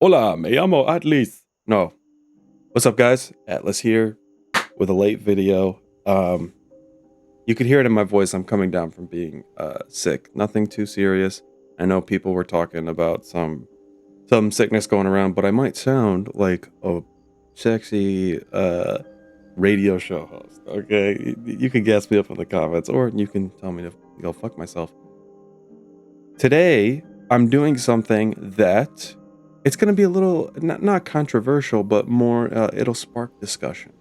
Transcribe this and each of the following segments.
Hola, me llamo Atlas. No. What's up, guys? Atlas here with a late video. You could hear it in my voice. I'm coming down from being sick. Nothing too serious. I know people were talking about some sickness going around, but I might sound like a sexy radio show host. Okay, you can gas me up in the comments, or you can tell me to go fuck myself. Today, I'm doing something that it's going to be a little not controversial, but more it'll spark discussion.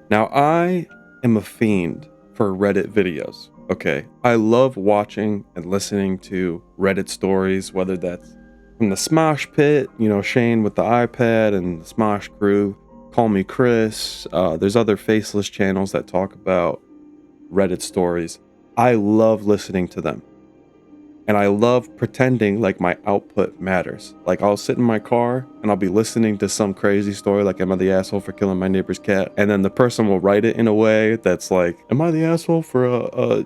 Now, I am a fiend for Reddit videos. Okay, I love watching and listening to Reddit stories, whether that's from the Smosh Pit, Shane with the iPad and the Smosh crew, Call Me Chris. There's other faceless channels that talk about Reddit stories. I love listening to them. And I love pretending like my output matters. Like I'll sit in my car and I'll be listening to some crazy story like, am I the asshole for killing my neighbor's cat? And then the person will write it in a way that's like, am I the asshole for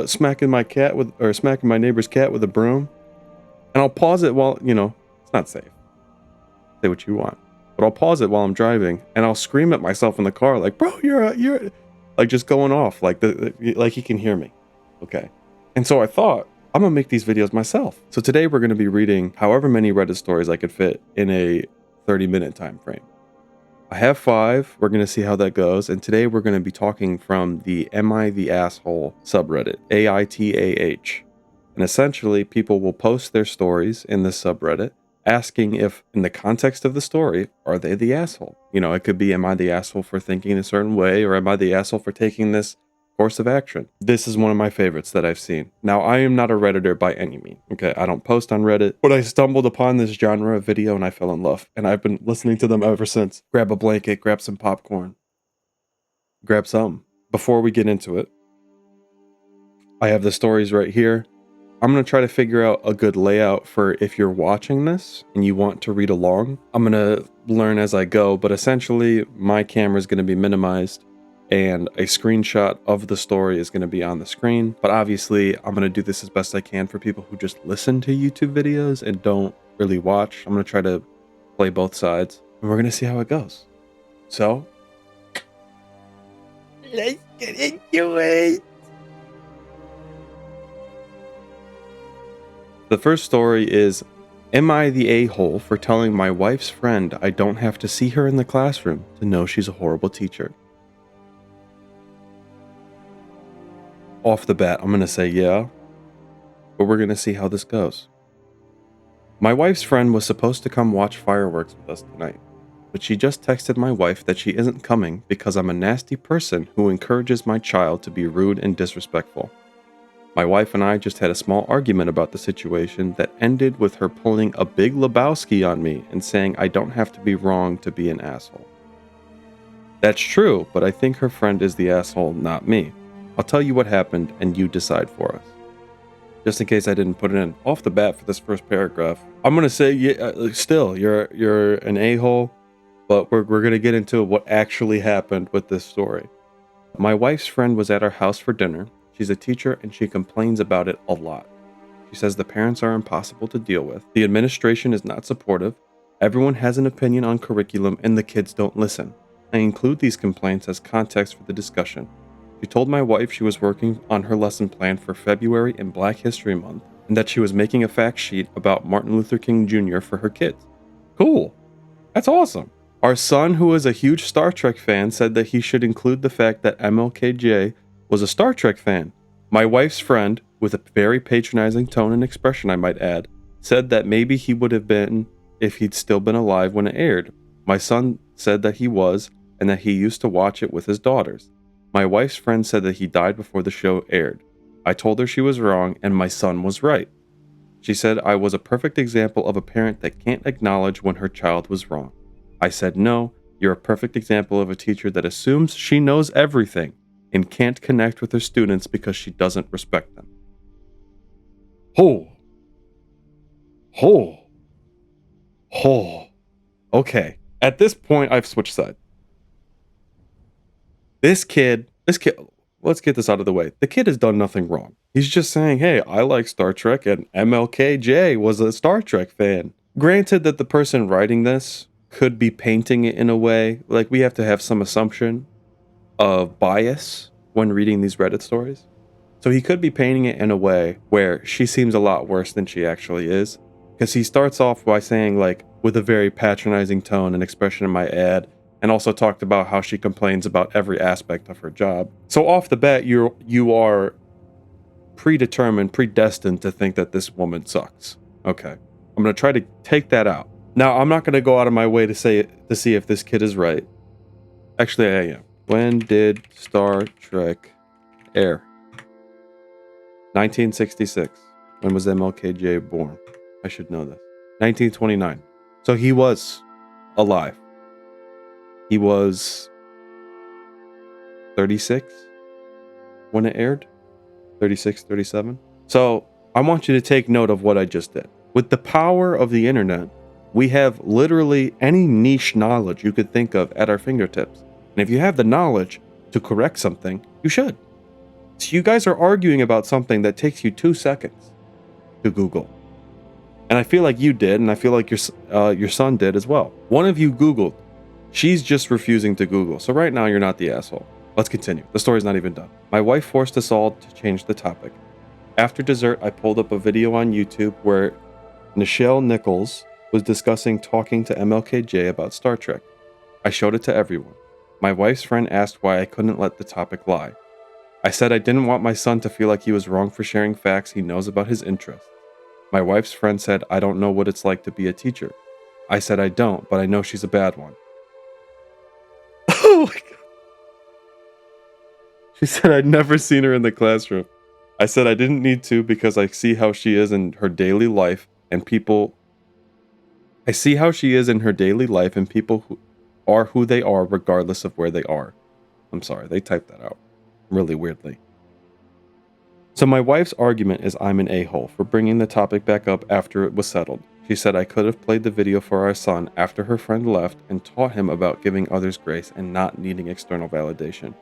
smacking my cat with, or smacking my neighbor's cat with a broom? And I'll pause it while, it's not safe. Say what you want. But I'll pause it while I'm driving and I'll scream at myself in the car like, bro, you're like just going off like like you can hear me. Okay. And so I thought, I'm gonna make these videos myself. So today we're gonna be reading however many Reddit stories I could fit in a 30-minute time frame. I have 5, we're gonna see how that goes, and today we're gonna be talking from the Am I the Asshole subreddit, AITAH. And essentially, people will post their stories in this subreddit, asking if, in the context of the story, are they the asshole? It could be, am I the asshole for thinking a certain way, or am I the asshole for taking this course of action? This is one of my favorites that I've seen. Now, I am not a Redditor by any means. Okay, I don't post on Reddit, but I stumbled upon this genre of video and I fell in love, and I've been listening to them ever since. Grab a blanket, grab some popcorn, grab some. Before we get into it, I have the stories right here. I'm going to try to figure out a good layout for if you're watching this and you want to read along. I'm going to learn as I go, but essentially my camera is going to be minimized and a screenshot of the story is going to be on the screen. But obviously, I'm going to do this as best I can for people who just listen to YouTube videos and don't really watch. I'm going to try to play both sides, and we're going to see how it goes. So, let's get into it. The first story is, am I the a-hole for telling my wife's friend I don't have to see her in the classroom to know she's a horrible teacher? Off the bat, I'm going to say yeah, but we're going to see how this goes. My wife's friend was supposed to come watch fireworks with us tonight, but she just texted my wife that she isn't coming because I'm a nasty person who encourages my child to be rude and disrespectful. My wife and I just had a small argument about the situation that ended with her pulling a big Lebowski on me and saying I don't have to be wrong to be an asshole. That's true, but I think her friend is the asshole, not me. I'll tell you what happened and you decide for us. Just in case I didn't put it in off the bat for this first paragraph, I'm gonna say, yeah, still you're an a-hole, but we're gonna get into what actually happened with this story. My wife's friend was at our house for dinner. She's a teacher and she complains about it a lot. She says the parents are impossible to deal with. The administration is not supportive. Everyone has an opinion on curriculum and the kids don't listen. I include these complaints as context for the discussion. She told my wife she was working on her lesson plan for February and Black History Month, and that she was making a fact sheet about Martin Luther King Jr. for her kids. Cool. That's awesome. Our son, who is a huge Star Trek fan, said that he should include the fact that MLKJ was a Star Trek fan. My wife's friend, with a very patronizing tone and expression I might add, said that maybe he would have been if he'd still been alive when it aired. My son said that he was, and that he used to watch it with his daughters. My wife's friend said that he died before the show aired. I told her she was wrong and my son was right. She said I was a perfect example of a parent that can't acknowledge when her child was wrong. I said no, you're a perfect example of a teacher that assumes she knows everything and can't connect with her students because she doesn't respect them. Okay, at this point I've switched sides. This kid, let's get this out of the way. The kid has done nothing wrong. He's just saying, hey, I like Star Trek and MLKJ was a Star Trek fan. Granted that the person writing this could be painting it in a way, like we have to have some assumption of bias when reading these Reddit stories. So he could be painting it in a way where she seems a lot worse than she actually is. Because he starts off by saying, like, with a very patronizing tone and expression in my ad, and also talked about how she complains about every aspect of her job. So off the bat, you are predetermined, predestined to think that this woman sucks. Okay. I'm gonna try to take that out. Now, I'm not gonna go out of my way to see if this kid is right. Actually, I am. When did Star Trek air? 1966. When was MLKJ born? I should know this. 1929. So he was alive. He was 36 when it aired. 36, 37. So I want you to take note of what I just did. With the power of the internet, we have literally any niche knowledge you could think of at our fingertips. And if you have the knowledge to correct something, you should. So you guys are arguing about something that takes you 2 seconds to Google. And I feel like you did, and I feel like your son did as well. One of you Googled. She's just refusing to Google. So right now you're not the asshole. Let's continue. The story's not even done. My wife forced us all to change the topic. After dessert, I pulled up a video on YouTube where Nichelle Nichols was discussing talking to MLKJ about Star Trek. I showed it to everyone. My wife's friend asked why I couldn't let the topic lie. I said I didn't want my son to feel like he was wrong for sharing facts he knows about his interests. My wife's friend said, I don't know what it's like to be a teacher. I said I don't, but I know she's a bad one. Oh my God. She said I'd never seen her in the classroom. I said I didn't need to because I see how she is in her daily life and people... I see how she is in her daily life and people who are who they are regardless of where they are. I'm sorry, they typed that out really weirdly. So my wife's argument is I'm an a-hole for bringing the topic back up after it was settled. She said I could have played the video for our son after her friend left and taught him about giving others grace and not needing external validation.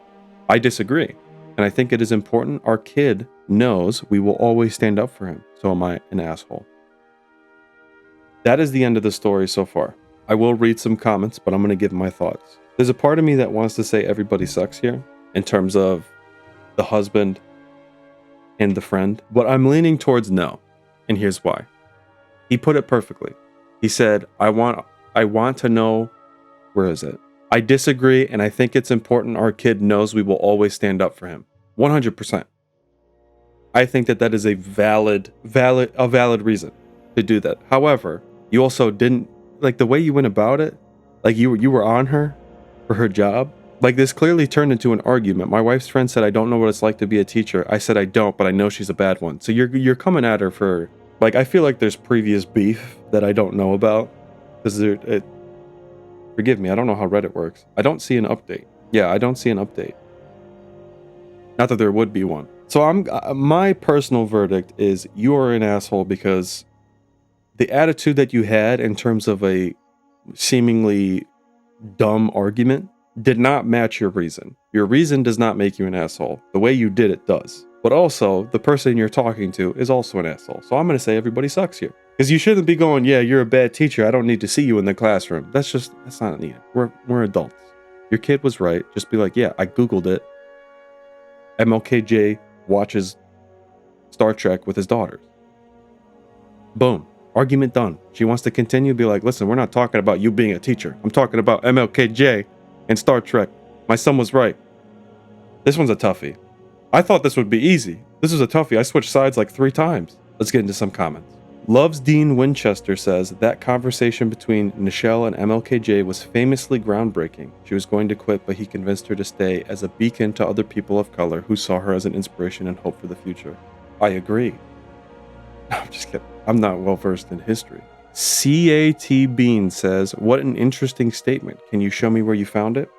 I disagree, and I think it is important our kid knows we will always stand up for him. So am I an asshole? That is the end of the story so far. I will read some comments, but I'm going to give my thoughts. There's a part of me that wants to say everybody sucks here in terms of the husband and the friend, but I'm leaning towards no, and here's why. He put it perfectly. He said, I want to know, where is it? I disagree, and I think it's important our kid knows we will always stand up for him. 100%. I think that is a valid reason to do that. However, you also didn't, like the way you went about it, like you were on her for her job. Like this clearly turned into an argument. My wife's friend said, I don't know what it's like to be a teacher. I said, I don't, but I know she's a bad one. So you're coming at her for, like, I feel like there's previous beef that I don't know about. Because forgive me, I don't know how Reddit works. I don't see an update. Yeah, I don't see an update. Not that there would be one. So my personal verdict is you are an asshole because the attitude that you had in terms of a seemingly dumb argument did not match your reason. Your reason does not make you an asshole. The way you did it does. But also, the person you're talking to is also an asshole. So I'm going to say everybody sucks here. Because you shouldn't be going, yeah, you're a bad teacher. I don't need to see you in the classroom. That's not needed. We're adults. Your kid was right. Just be like, yeah, I Googled it. MLKJ watches Star Trek with his daughters. Boom. Argument done. She wants to continue, be like, listen, we're not talking about you being a teacher. I'm talking about MLKJ and Star Trek. My son was right. This one's a toughie. I thought this would be easy. This is a toughie. I switched sides like 3 times. Let's get into some comments. Loves Dean Winchester says that conversation between Nichelle and MLKJ was famously groundbreaking. She was going to quit, but he convinced her to stay as a beacon to other people of color who saw her as an inspiration and hope for the future. I agree. I'm just kidding. I'm not well versed in history. CAT Bean says, what an interesting statement. Can you show me where you found it?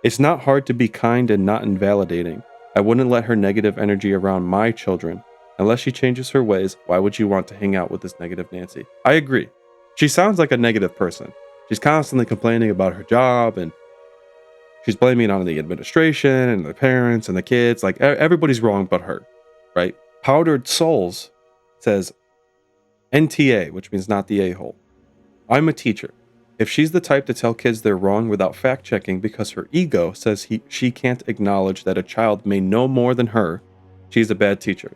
It's not hard to be kind and not invalidating. I wouldn't let her negative energy around my children. Unless she changes her ways, why would you want to hang out with this negative Nancy? I agree. She sounds like a negative person. She's constantly complaining about her job and she's blaming it on the administration and the parents and the kids. Like everybody's wrong but her, right? Powdered Souls says NTA, which means not the a-hole. I'm a teacher. If she's the type to tell kids they're wrong without fact checking because her ego says she can't acknowledge that a child may know more than her, she's a bad teacher.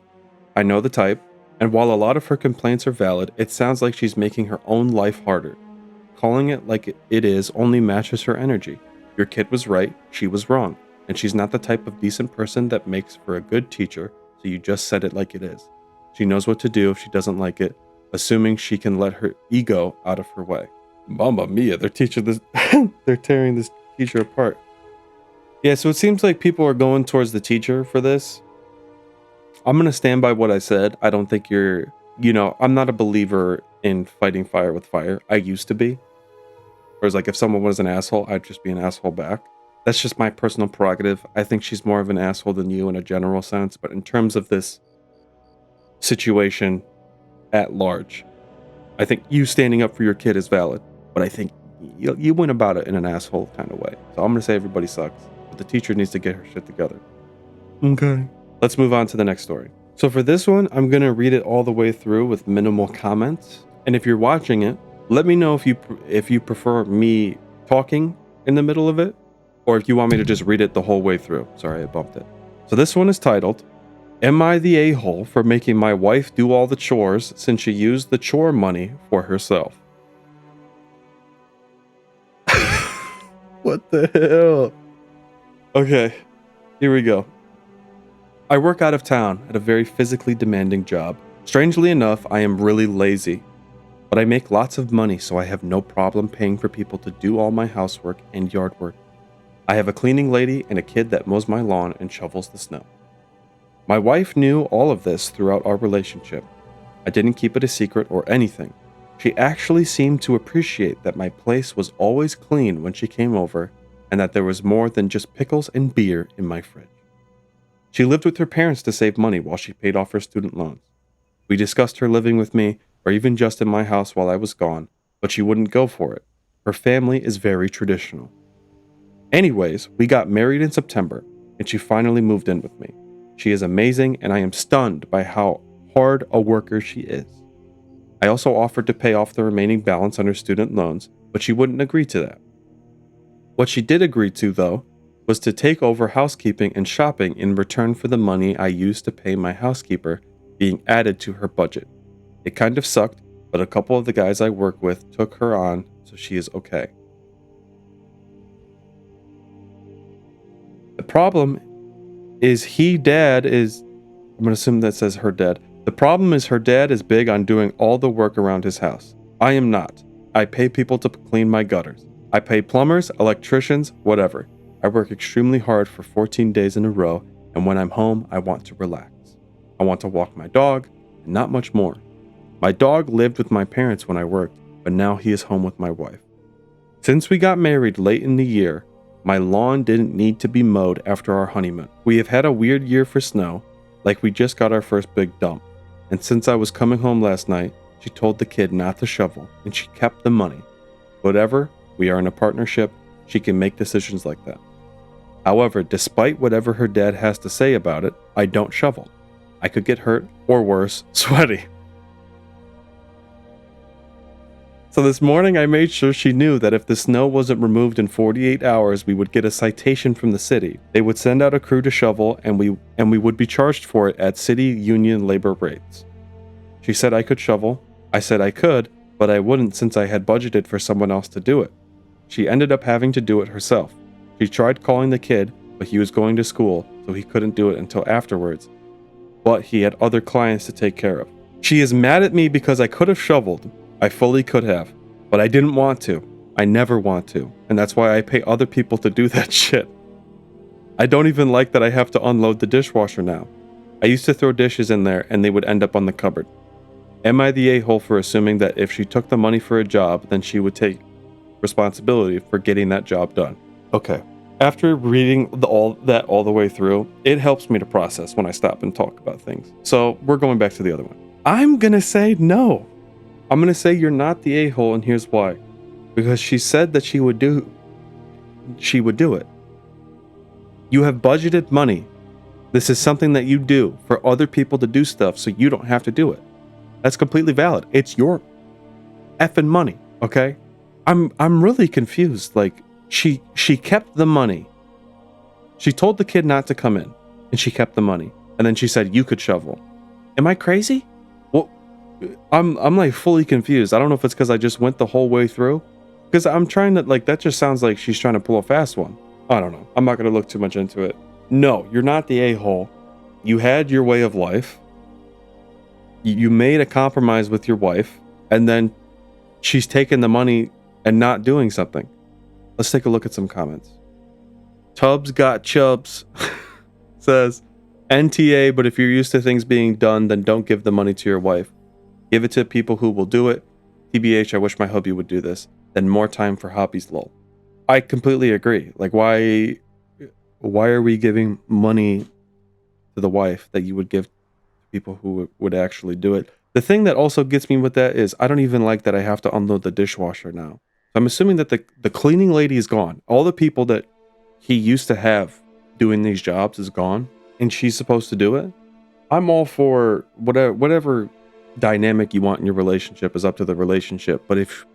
I know the type, and while a lot of her complaints are valid, it sounds like she's making her own life harder. Calling it like it is only matches her energy. Your kid was right, she was wrong, and she's not the type of decent person that makes for a good teacher, so you just said it like it is. She knows what to do if she doesn't like it, assuming she can let her ego out of her way. Mamma mia, they're tearing this teacher apart. Yeah, so it seems like people are going towards the teacher for this. I'm going to stand by what I said. I don't think I'm not a believer in fighting fire with fire. I used to be. Whereas like if someone was an asshole, I'd just be an asshole back. That's just my personal prerogative. I think she's more of an asshole than you in a general sense, but in terms of this situation at large, I think you standing up for your kid is valid, but I think you went about it in an asshole kind of way. So I'm going to say everybody sucks, but the teacher needs to get her shit together. Okay. Let's move on to the next story. So for this one, I'm going to read it all the way through with minimal comments. And if you're watching it, let me know if you prefer me talking in the middle of it, or if you want me to just read it the whole way through. Sorry, I bumped it. So this one is titled, Am I the a-hole for making my wife do all the chores since she used the chore money for herself? What the hell? Okay, here we go. I work out of town at a very physically demanding job. Strangely enough, I am really lazy, but I make lots of money, so I have no problem paying for people to do all my housework and yard work. I have a cleaning lady and a kid that mows my lawn and shovels the snow. My wife knew all of this throughout our relationship. I didn't keep it a secret or anything. She actually seemed to appreciate that my place was always clean when she came over and that there was more than just pickles and beer in my fridge. She lived with her parents to save money while she paid off her student loans. We discussed her living with me or even just in my house while I was gone, but she wouldn't go for it. Her family is very traditional. Anyways, we got married in September, and she finally moved in with me. She is amazing, and I am stunned by how hard a worker she is. I also offered to pay off the remaining balance on her student loans, but she wouldn't agree to that. What she did agree to, though, was to take over housekeeping and shopping in return for the money I used to pay my housekeeper being added to her budget. It kind of sucked, but a couple of the guys I work with took her on, so she is okay. The problem is I'm going to assume that says her dad. The problem is her dad is big on doing all the work around his house. I am not. I pay people to clean my gutters. I pay plumbers, electricians, whatever. I work extremely hard for 14 days in a row, and when I'm home, I want to relax. I want to walk my dog, and not much more. My dog lived with my parents when I worked, but now he is home with my wife. Since we got married late in the year, my lawn didn't need to be mowed after our honeymoon. We have had a weird year for snow, like we just got our first big dump. And since I was coming home last night, she told the kid not to shovel, and she kept the money. Whatever, we are in a partnership, she can make decisions like that. However, despite whatever her dad has to say about it, I don't shovel. I could get hurt, or worse, sweaty. So this morning I made sure she knew that if the snow wasn't removed in 48 hours, we would get a citation from the city. They would send out a crew to shovel, and we would be charged for it at city union labor rates. She said I could shovel. I said I could, but I wouldn't since I had budgeted for someone else to do it. She ended up having to do it herself. She tried calling the kid, but he was going to school, so he couldn't do it until afterwards. But he had other clients to take care of. She is mad at me because I could have shoveled. I fully could have, but I didn't want to. I never want to, and that's why I pay other people to do that shit. I don't even like that I have to unload the dishwasher now. I used to throw dishes in there and they would end up on the cupboard. Am I the a-hole for assuming that if she took the money for a job, then she would take responsibility for getting that job done? Okay, after reading all the way through, it helps me to process when I stop and talk about things. So we're going back to the other one. I'm gonna say no. I'm going to say you're not the a-hole, and here's why. Because she said that she would do it. You have budgeted money. This is something that you do for other people to do stuff so you don't have to do it. That's completely valid. It's your effing money, Okay? I'm really confused. Like, she kept the money. She told the kid not to come in, and she kept the money. And then she said you could shovel. Am I crazy? Well, I'm like fully confused. I don't know if it's because I just went the whole way through. Because I'm trying to, like, that just sounds like she's trying to pull a fast one. I don't know. I'm not going to look too much into it. No, you're not the a-hole. You had your way of life. You made a compromise with your wife, and then she's taking the money and not doing something. Let's take a look at some comments. Tubbs got chubs says, NTA, but if you're used to things being done, then don't give the money to your wife. Give it to people who will do it. TBH, I wish my hubby would do this. Then more time for hobbies, lol. I completely agree. Like, why are we giving money to the wife that you would give to people who would actually do it? The thing that also gets me with that is I don't even like that I have to unload the dishwasher now. So I'm assuming that the cleaning lady is gone. All the people that he used to have doing these jobs is gone, and she's supposed to do it. I'm all for whatever dynamic you want in your relationship is up to the relationship. But if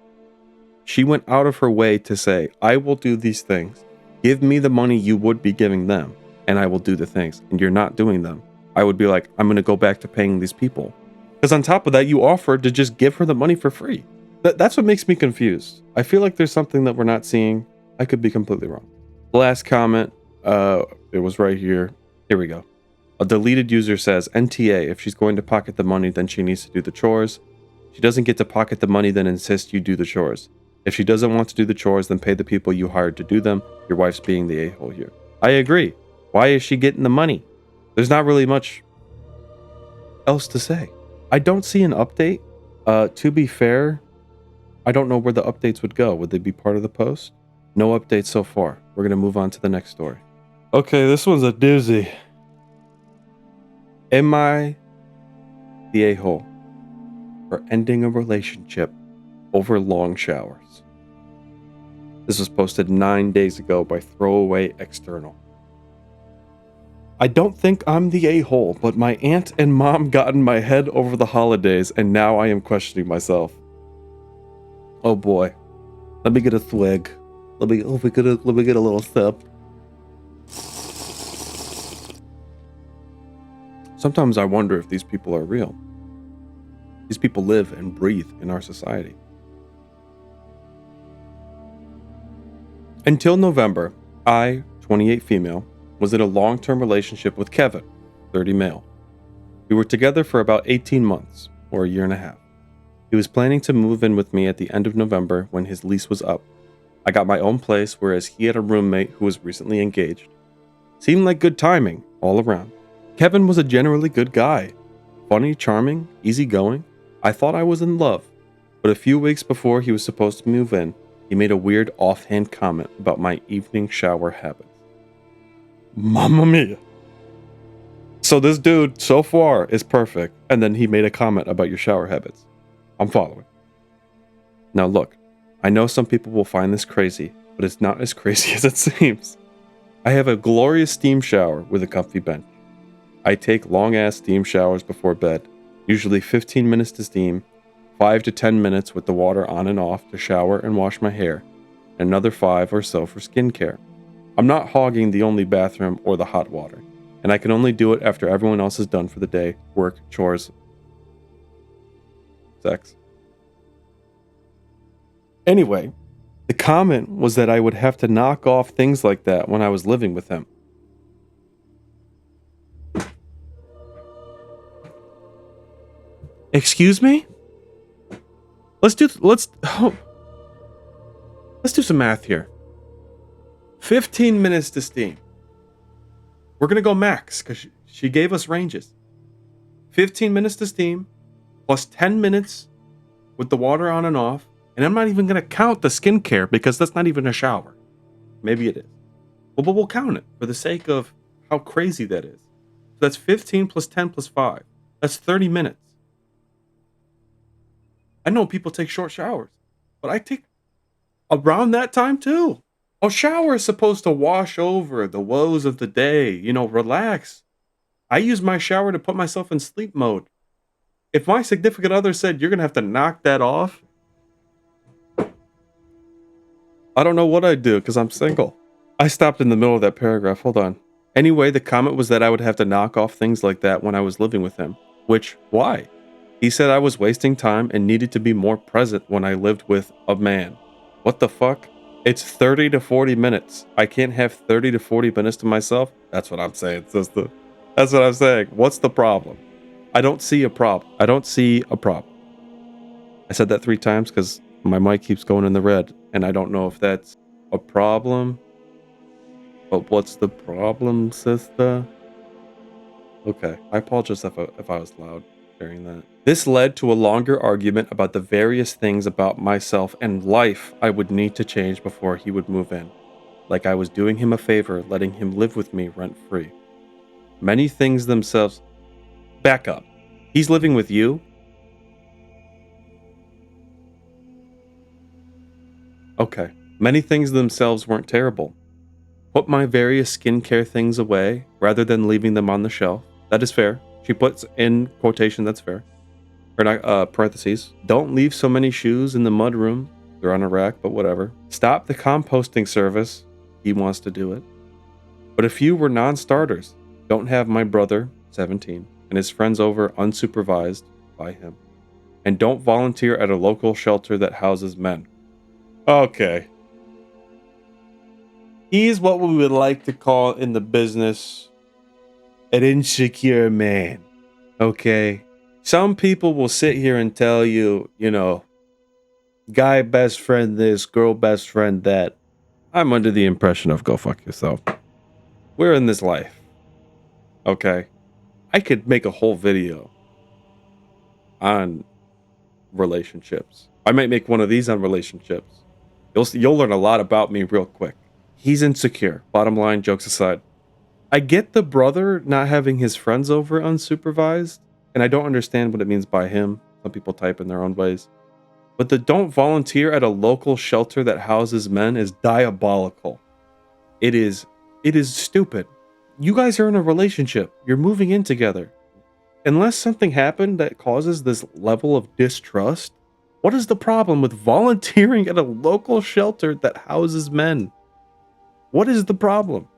she went out of her way to say, I will do these things, give me the money you would be giving them, and I will do the things, and you're not doing them, I would be like, I'm going to go back to paying these people. Because on top of that, you offered to just give her the money for free. That's what makes me confused. I feel like there's something that we're not seeing. I could be completely wrong. The last comment, it was right here. Here we go. A deleted user says, NTA, if she's going to pocket the money, then she needs to do the chores. She doesn't get to pocket the money, then insist you do the chores. If she doesn't want to do the chores, then pay the people you hired to do them. Your wife's being the a-hole here. I agree. Why is she getting the money? There's not really much else to say. I don't see an update. To be fair, I don't know where the updates would go. Would they be part of the post? No updates so far. We're going to move on to the next story. Okay, this one's a doozy. Am I the a-hole for ending a relationship over long showers? This was posted 9 days ago by Throwaway External. I don't think I'm the a-hole, but my aunt and mom got in my head over the holidays, and now I am questioning myself. Oh boy. Let me get a thwig. Let me get a little sip. Sometimes I wonder if these people are real. These people live and breathe in our society. Until November, I, 28 female, was in a long-term relationship with Kevin, 30 male. We were together for about 18 months, or a year and a half. He was planning to move in with me at the end of November when his lease was up. I got my own place, whereas he had a roommate who was recently engaged. Seemed like good timing, all around. Kevin was a generally good guy. Funny, charming, easygoing. I thought I was in love. But a few weeks before he was supposed to move in, he made a weird offhand comment about my evening shower habits. Mamma mia. So this dude, so far, is perfect, and then he made a comment about your shower habits. I'm following. Now look, I know some people will find this crazy, but it's not as crazy as it seems. I have a glorious steam shower with a comfy bench. I take long-ass steam showers before bed, usually 15 minutes to steam, 5 to 10 minutes with the water on and off to shower and wash my hair, and another 5 or so for skincare. I'm not hogging the only bathroom or the hot water, and I can only do it after everyone else is done for the day, work, chores, sex. Anyway, the comment was that I would have to knock off things like that when I was living with him. Excuse me? Let's do some math here. 15 minutes to steam. We're gonna go max because she gave us ranges. 15 minutes to steam, plus 10 minutes with the water on and off, and I'm not even gonna count the skincare because that's not even a shower. Maybe it is. Well, but we'll count it for the sake of how crazy that is. So that's 15 plus 10 plus 5. That's 30 minutes. I know people take short showers, but I take around that time too. A shower is supposed to wash over the woes of the day, relax. I use my shower to put myself in sleep mode. If my significant other said you're going to have to knock that off, I don't know what I'd do because I'm single. I stopped in the middle of that paragraph. Hold on. Anyway, the comment was that I would have to knock off things like that when I was living with him. Which, why? He said I was wasting time and needed to be more present when I lived with a man. What the fuck? It's 30 to 40 minutes. I can't have 30 to 40 minutes to myself? That's what I'm saying, sister. That's what I'm saying. What's the problem? I don't see a problem. I don't see a problem. I said that 3 times because my mic keeps going in the red, and I don't know if that's a problem. But what's the problem, sister? Okay, I apologize if I was loud during that. This led to a longer argument about the various things about myself and life I would need to change before he would move in. Like I was doing him a favor, letting him live with me rent-free. Many things themselves... Back up. He's living with you? Okay. Many things themselves weren't terrible. Put my various skincare things away rather than leaving them on the shelf. That is fair. She puts in quotation, that's fair. Or not, parentheses. Don't leave so many shoes in the mud room. They're on a rack, but whatever. Stop the composting service. He wants to do it. But a few were non-starters. Don't have my brother, 17, and his friends over unsupervised by him. And don't volunteer at a local shelter that houses men. Okay. He's what we would like to call in the business an insecure man. Okay? Some people will sit here and tell you, you know, guy best friend this, girl best friend that. I'm under the impression of go fuck yourself. We're in this life. Okay? I could make a whole video on relationships. I might make one of these on relationships. You'll learn a lot about me real quick. He's insecure. Bottom line, jokes aside. I get the brother not having his friends over unsupervised, and I don't understand what it means by him. Some people type in their own ways. But the don't volunteer at a local shelter that houses men is diabolical. It is stupid. You guys are in a relationship. You're moving in together. Unless something happened that causes this level of distrust, what is the problem with volunteering at a local shelter that houses men? What is the problem?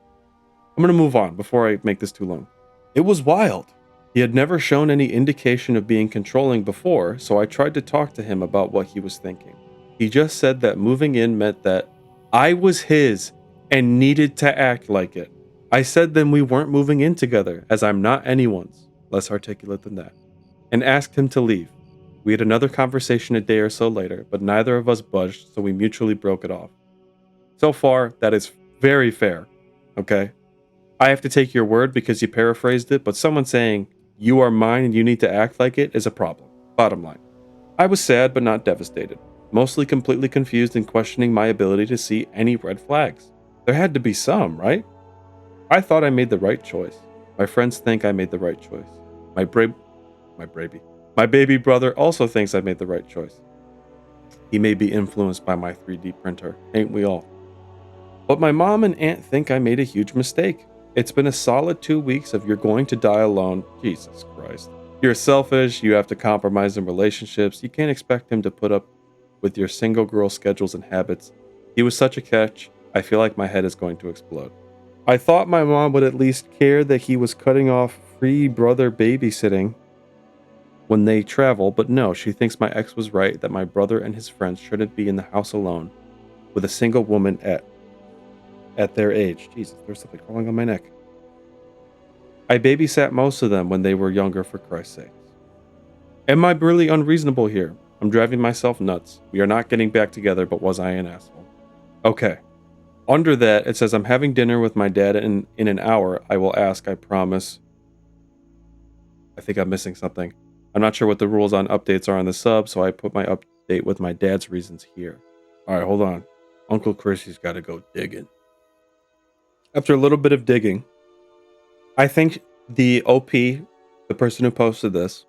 I'm going to move on before I make this too long. It was wild. He had never shown any indication of being controlling before, so I tried to talk to him about what he was thinking. He just said that moving in meant that I was his and needed to act like it. I said then we weren't moving in together, as I'm not anyone's, less articulate than that, and asked him to leave. We had another conversation a day or so later, but neither of us budged, so we mutually broke it off. So far, that is very fair, okay? I have to take your word because you paraphrased it, but someone saying, you are mine and you need to act like it is a problem. Bottom line. I was sad but not devastated, mostly completely confused and questioning my ability to see any red flags. There had to be some, right? I thought I made the right choice. My friends think I made the right choice. My baby brother also thinks I made the right choice. He may be influenced by my 3D printer, ain't we all? But my mom and aunt think I made a huge mistake. It's been a solid 2 weeks of you're going to die alone. Jesus Christ. You're selfish, you have to compromise in relationships, you can't expect him to put up with your single girl schedules and habits. He was such a catch, I feel like my head is going to explode. I thought my mom would at least care that he was cutting off free brother babysitting when they travel, but no, she thinks my ex was right that my brother and his friends shouldn't be in the house alone with a single woman at their age. Jesus, there's something crawling on my neck. I babysat most of them when they were younger, for Christ's sake. Am I really unreasonable here? I'm driving myself nuts. We are not getting back together, but was I an asshole? Okay. Under that, it says I'm having dinner with my dad in an hour. I will ask, I promise. I think I'm missing something. I'm not sure what the rules on updates are on the sub, so I put my update with my dad's reasons here. Alright, hold on. Uncle Chrissy's got to go digging. After a little bit of digging, I think the OP, the person who posted this,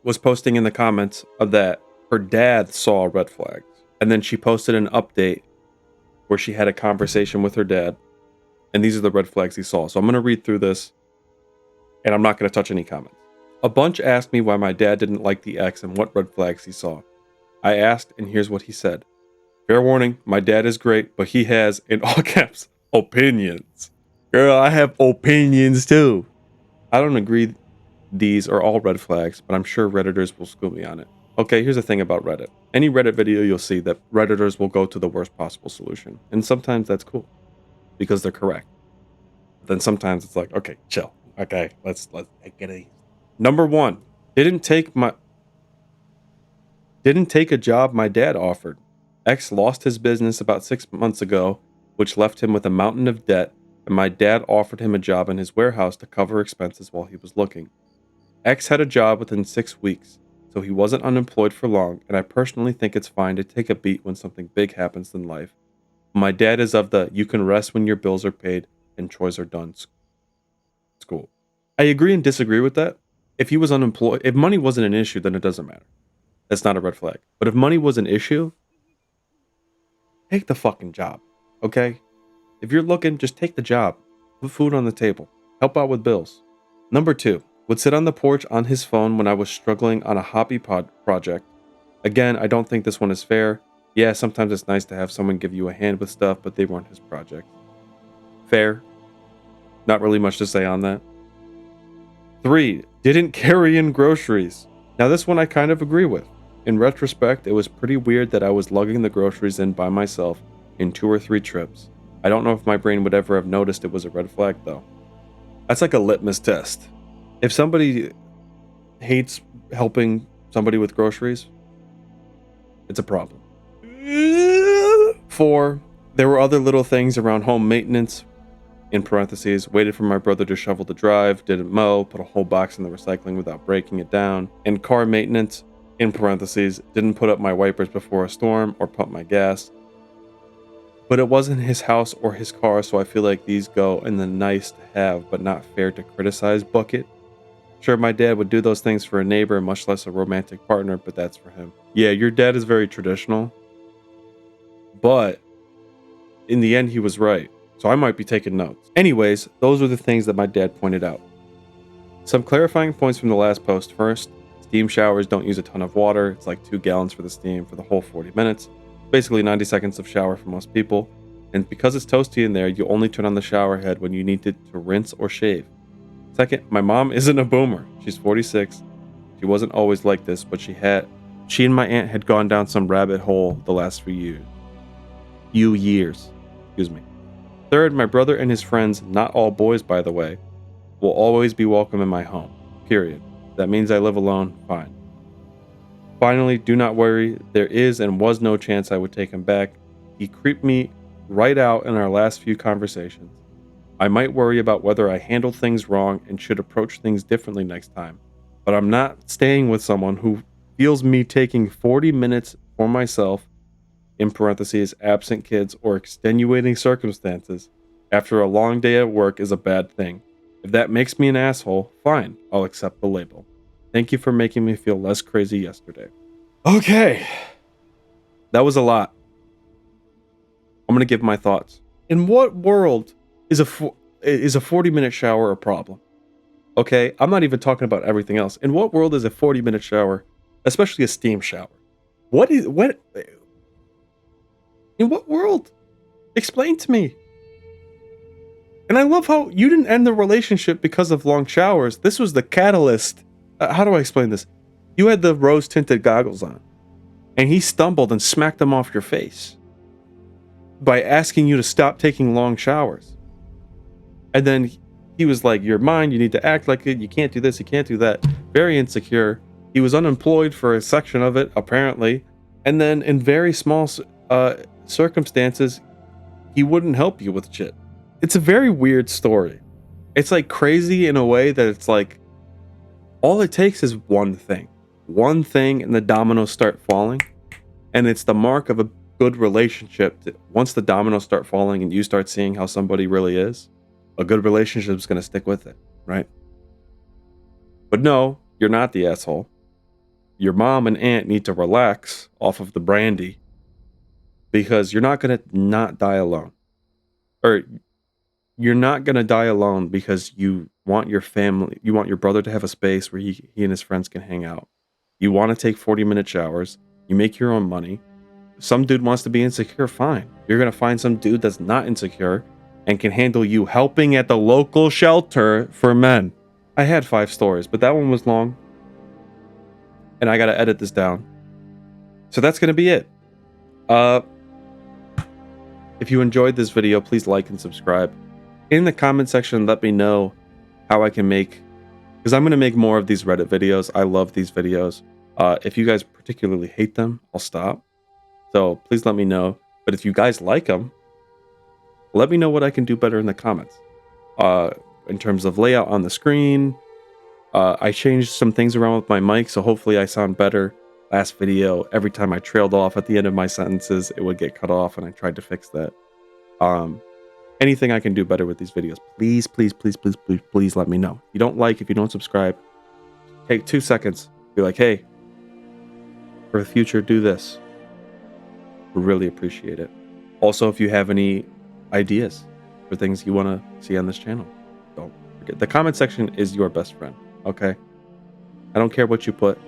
was posting in the comments of that her dad saw red flags. And then she posted an update where she had a conversation with her dad. And these are the red flags he saw. So I'm going to read through this, and I'm not going to touch any comments. A bunch asked me why my dad didn't like the ex and what red flags he saw. I asked, and here's what he said. Fair warning, my dad is great, but he has, in all caps, opinions. Girl, I have opinions too. I don't agree these are all red flags, but I'm sure Redditors will school me on it. Okay, here's the thing about Reddit. Any Reddit video you'll see that Redditors will go to the worst possible solution. And sometimes that's cool because they're correct. But then sometimes it's like, okay, chill. Okay, let's get it. Number 1, didn't take a job my dad offered. X lost his business about 6 months ago, which left him with a mountain of debt, and my dad offered him a job in his warehouse to cover expenses while he was looking. X had a job within 6 weeks, so he wasn't unemployed for long, and I personally think it's fine to take a beat when something big happens in life. My dad is of the you can rest when your bills are paid and chores are done school. I agree and disagree with that. If he was unemployed, if money wasn't an issue, then it doesn't matter. That's not a red flag. But if money was an issue, take the fucking job, okay? If you're looking, just take the job. Put food on the table. Help out with bills. Number 2, would sit on the porch on his phone when I was struggling on a hobby project. Again, I don't think this one is fair. Yeah, sometimes it's nice to have someone give you a hand with stuff, but they weren't his project. Fair. Not really much to say on that. 3, didn't carry in groceries. Now this one I kind of agree with. In retrospect, it was pretty weird that I was lugging the groceries in by myself in 2 or 3 trips. I don't know if my brain would ever have noticed it was a red flag though. That's like a litmus test. If somebody hates helping somebody with groceries, it's a problem. 4, there were other little things around home maintenance, in parentheses, waited for my brother to shovel the drive, didn't mow, put a whole box in the recycling without breaking it down, and car maintenance, in parentheses, didn't put up my wipers before a storm or pump my gas. But it wasn't his house or his car, so I feel like these go in the nice to have but not fair to criticize bucket. Sure, my dad would do those things for a neighbor, much less a romantic partner, but that's for him. Yeah, your dad is very traditional, but in the end, he was right. So I might be taking notes. Anyways, those are the things that my dad pointed out. Some clarifying points from the last post. First, steam showers don't use a ton of water. It's like 2 gallons for the steam for the whole 40 minutes. Basically 90 seconds of shower for most people. And because it's toasty in there, you only turn on the shower head when you need it to rinse or shave. Second, my mom isn't a boomer. She's 46. She wasn't always like this, but she and my aunt had gone down some rabbit hole the last few years. Third, my brother and his friends, not all boys by the way, will always be welcome in my home. Period. That means I live alone. Fine. Finally, do not worry. There is and was no chance I would take him back. He creeped me right out in our last few conversations. I might worry about whether I handled things wrong and should approach things differently next time. But I'm not staying with someone who feels me taking 40 minutes for myself, in parentheses, absent kids or extenuating circumstances, after a long day at work is a bad thing. If that makes me an asshole, fine, I'll accept the label. Thank you for making me feel less crazy yesterday. Okay. That was a lot. I'm going to give my thoughts. In what world is a 40-minute shower a problem? Okay, I'm not even talking about everything else. In what world is a 40-minute shower, especially a steam shower? In what world? Explain to me. And I love how you didn't end the relationship because of long showers. This was the catalyst. How do I explain this? You had the rose-tinted goggles on, and he stumbled and smacked them off your face by asking you to stop taking long showers. And then he was like, you're mine, you need to act like it, you can't do this, you can't do that. Very insecure. He was unemployed for a section of it, apparently. And then in very small circumstances, he wouldn't help you with shit. It's a very weird story. It's like crazy in a way that it's like, all it takes is one thing and the dominoes start falling. And it's the mark of a good relationship that once the dominoes start falling and you start seeing how somebody really is, a good relationship is going to stick with it, right? But no, you're not the asshole. Your mom and aunt need to relax off of the brandy because you're not going to not die alone. Or you're not going to die alone because you want your family, you want your brother to have a space where he and his friends can hang out. You want to take 40-minute showers. You make your own money. some dude wants to be insecure, fine. You're gonna find some dude that's not insecure and can handle you helping at the local shelter for men. I had 5 stories, but that one was long, and I gotta edit this down. So that's gonna be it. If you enjoyed this video, please like and subscribe. In the comment section, let me know how I can make, because I'm gonna make more of these Reddit videos. I love these videos. If you guys particularly hate them, I'll stop. So please let me know. But if you guys like them, let me know what I can do better in the comments. In terms of layout on the screen, I changed some things around with my mic, so hopefully I sound better. Last video, every time I trailed off at the end of my sentences, it would get cut off, and I tried to fix that. Anything I can do better with these videos, please, please, please, please, please, please let me know. If you don't like, if you don't subscribe, take 2 seconds. Be like, hey, for the future, do this. We really appreciate it. Also, if you have any ideas for things you want to see on this channel, don't forget. The comment section is your best friend, okay? I don't care what you put.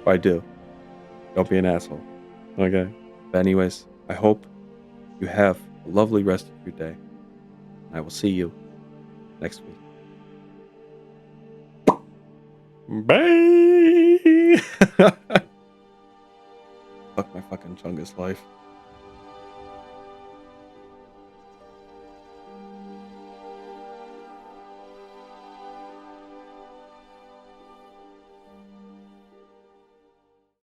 If I do, don't be an asshole, okay? But anyways, I hope you have a lovely rest of your day. I will see you next week. Bye! Fuck my fucking Chungus life.